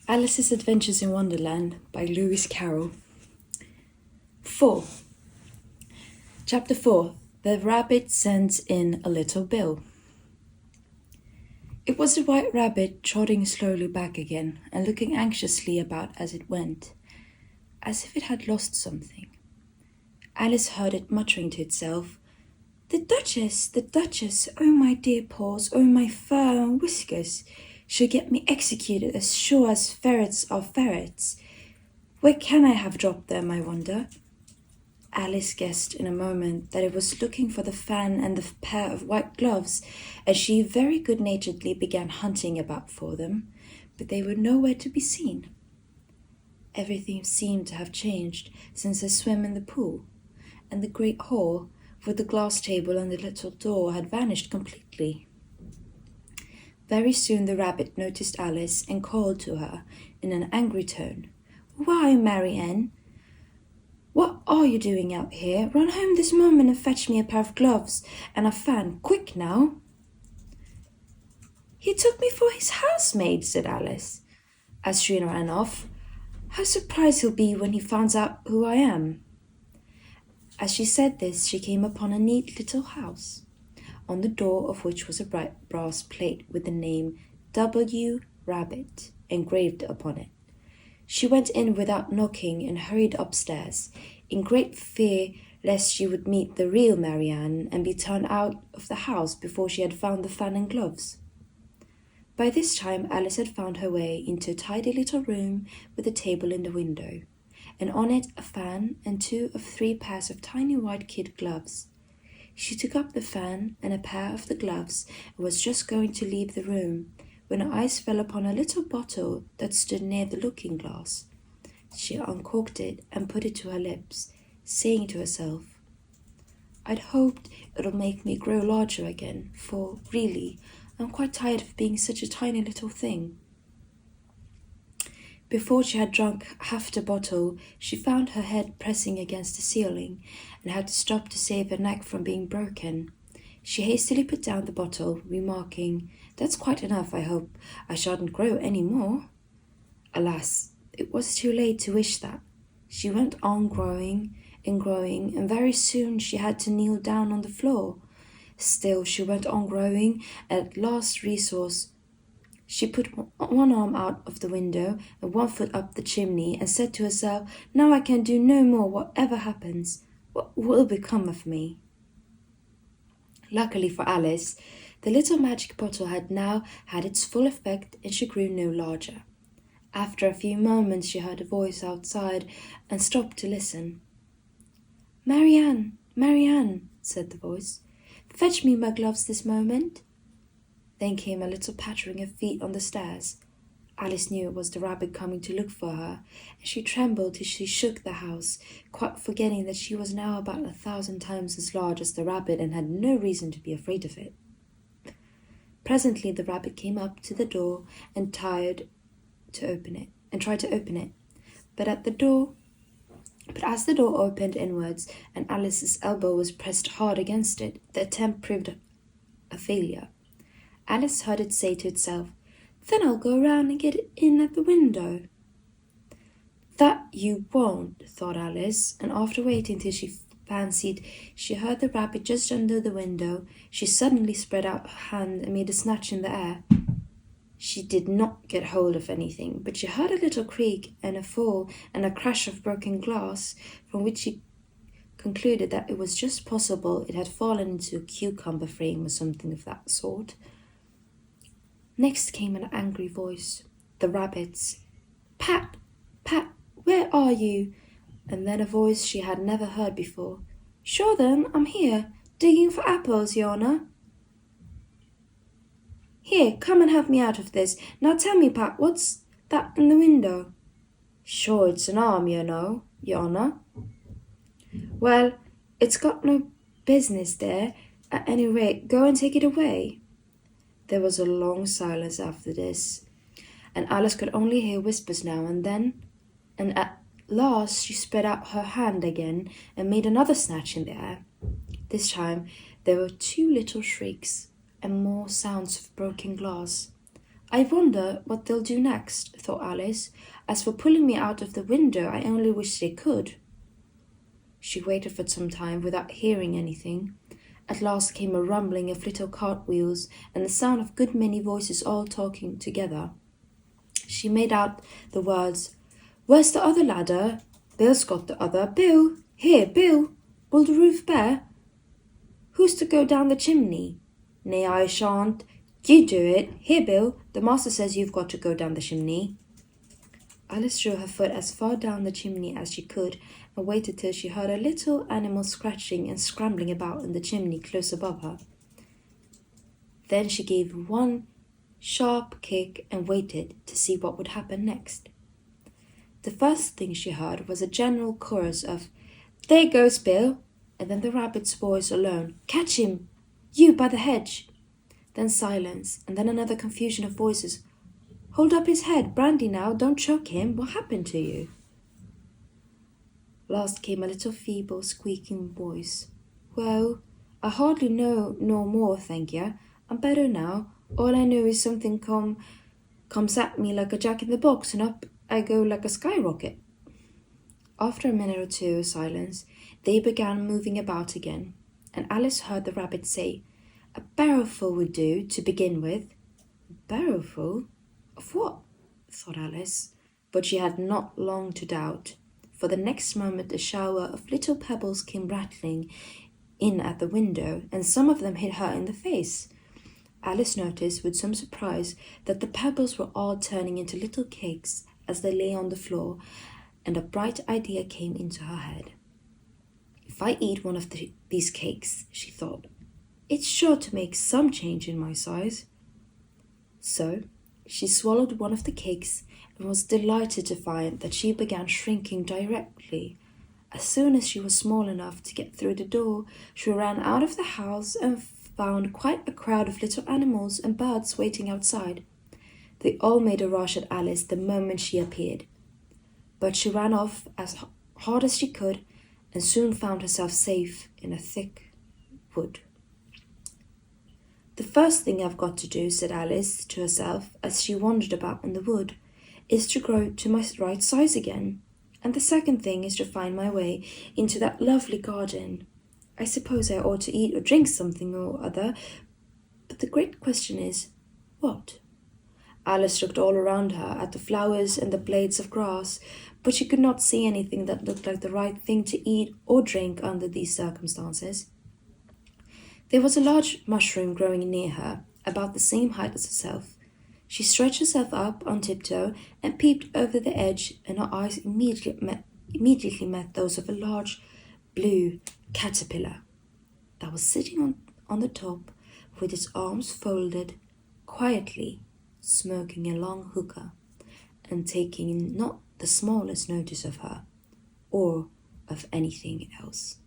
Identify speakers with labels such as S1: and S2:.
S1: Alice's Adventures in Wonderland by Lewis Carroll. 4. Chapter 4. The Rabbit Sends in a Little Bill. It was the White Rabbit trotting slowly back again and looking anxiously about as it went, as if it had lost something. Alice heard it muttering to itself, the Duchess, oh my dear paws, oh my fur and whiskers, she'll get me executed as sure as ferrets are ferrets. Where can I have dropped them, I wonder? Alice guessed in a moment that it was looking for the fan and the pair of white gloves, and she very good-naturedly began hunting about for them, but they were nowhere to be seen. Everything seemed to have changed since her swim in the pool, and the great hall, with the glass table and the little door, had vanished completely. Very soon the rabbit noticed Alice and called to her in an angry tone, "Why, Marianne, what are you doing out here? Run home this moment and fetch me a pair of gloves and a fan, quick now." "He took me for his housemaid," said Alice, as she ran off. "How surprised he'll be when he finds out who I am." As she said this, she came upon a neat little house, on the door of which was a bright brass plate with the name W. Rabbit engraved upon it. She went in without knocking and hurried upstairs, in great fear lest she would meet the real Marianne and be turned out of the house before she had found the fan and gloves. By this time Alice had found her way into a tidy little room with a table in the window, and on it a fan and 2 of 3 pairs of tiny white kid gloves. She took up the fan and a pair of the gloves and was just going to leave the room when her eyes fell upon a little bottle that stood near the looking-glass. She uncorked it and put it to her lips, saying to herself, "I'd hoped it'll make me grow larger again, for, really, I'm quite tired of being such a tiny little thing." Before she had drunk half the bottle, she found her head pressing against the ceiling and had to stop to save her neck from being broken. She hastily put down the bottle, remarking, "That's quite enough, I hope. I shan't grow any more." Alas, it was too late to wish that. She went on growing, and very soon she had to kneel down on the floor. Still she went on growing, and at last resource, she put one arm out of the window and 1 foot up the chimney and said to herself, "Now I can do no more, whatever happens. What will become of me?" Luckily for Alice, the little magic bottle had now had its full effect and she grew no larger. After a few moments she heard a voice outside and stopped to listen. "Marianne, Marianne," said the voice, "fetch me my gloves this moment." Then came a little pattering of feet on the stairs. Alice knew it was the rabbit coming to look for her, and she trembled till she shook the house, quite forgetting that she was now about 1,000 times as large as the rabbit and had no reason to be afraid of it. Presently the rabbit came up to the door and tried to open it, but as the door opened inwards and Alice's elbow was pressed hard against it, the attempt proved a failure. Alice heard it say to itself, "Then I'll go round and get in at the window." "That you won't," thought Alice, and after waiting till she fancied she heard the rabbit just under the window, she suddenly spread out her hand and made a snatch in the air. She did not get hold of anything, but she heard a little creak and a fall and a crash of broken glass, from which she concluded that it was just possible it had fallen into a cucumber frame or something of that sort. Next came an angry voice, the rabbit's, "Pat, Pat, where are you?" And then a voice she had never heard before, "Sure then, I'm here, digging for apples, your honour." "Here, come and help me out of this. Now tell me, Pat, what's that in the window?" "Sure, it's an arm, you know, your honour." "Well, it's got no business there. At any rate, go and take it away." There was a long silence after this, and Alice could only hear whispers now and then, and at last she spread out her hand again and made another snatch in the air. This time there were 2 little shrieks and more sounds of broken glass. I wonder what they'll do next, thought Alice. As for pulling me out of the window, I only wish they could. She waited for some time without hearing anything. At last came a rumbling of little cartwheels and the sound of a good many voices all talking together. She made out the words, "Where's the other ladder? Bill's got the other. Bill! Here, Bill! Will the roof bear? Who's to go down the chimney? Nay, I shan't. You do it. Here, Bill, the master says you've got to go down the chimney." Alice drew her foot as far down the chimney as she could and waited till she heard a little animal scratching and scrambling about in the chimney close above her. Then she gave one sharp kick and waited to see what would happen next. The first thing she heard was a general chorus of, "There goes Bill," and then the rabbit's voice alone, "Catch him! You by the hedge!" Then silence, and then another confusion of voices. "Hold up his head, Brandy now, don't choke him, what happened to you?" Last came a little feeble, squeaking voice. "Well, I hardly know no more, thank ye. I'm better now. All I know is something comes at me like a jack-in-the-box, and up I go like a skyrocket." After a minute or two of silence, they began moving about again, and Alice heard the rabbit say, "A barrowful would do, to begin with." "A barrowful? Of what?" thought Alice, but she had not long to doubt, for the next moment a shower of little pebbles came rattling in at the window, and some of them hit her in the face. Alice noticed with some surprise that the pebbles were all turning into little cakes as they lay on the floor, and a bright idea came into her head. "If I eat one of these cakes," she thought, "it's sure to make some change in my size." So she swallowed one of the cakes and was delighted to find that she began shrinking directly. As soon as she was small enough to get through the door, she ran out of the house and found quite a crowd of little animals and birds waiting outside. They all made a rush at Alice the moment she appeared, but she ran off as hard as she could and soon found herself safe in a thick wood. "The first thing I've got to do," said Alice to herself as she wandered about in the wood, "is to grow to my right size again. And the second thing is to find my way into that lovely garden. I suppose I ought to eat or drink something or other, but the great question is, what?" Alice looked all around her at the flowers and the blades of grass, but she could not see anything that looked like the right thing to eat or drink under these circumstances. There was a large mushroom growing near her, about the same height as herself. She stretched herself up on tiptoe and peeped over the edge, and her eyes immediately met those of a large blue caterpillar that was sitting on the top with its arms folded, quietly smoking a long hookah and taking not the smallest notice of her or of anything else.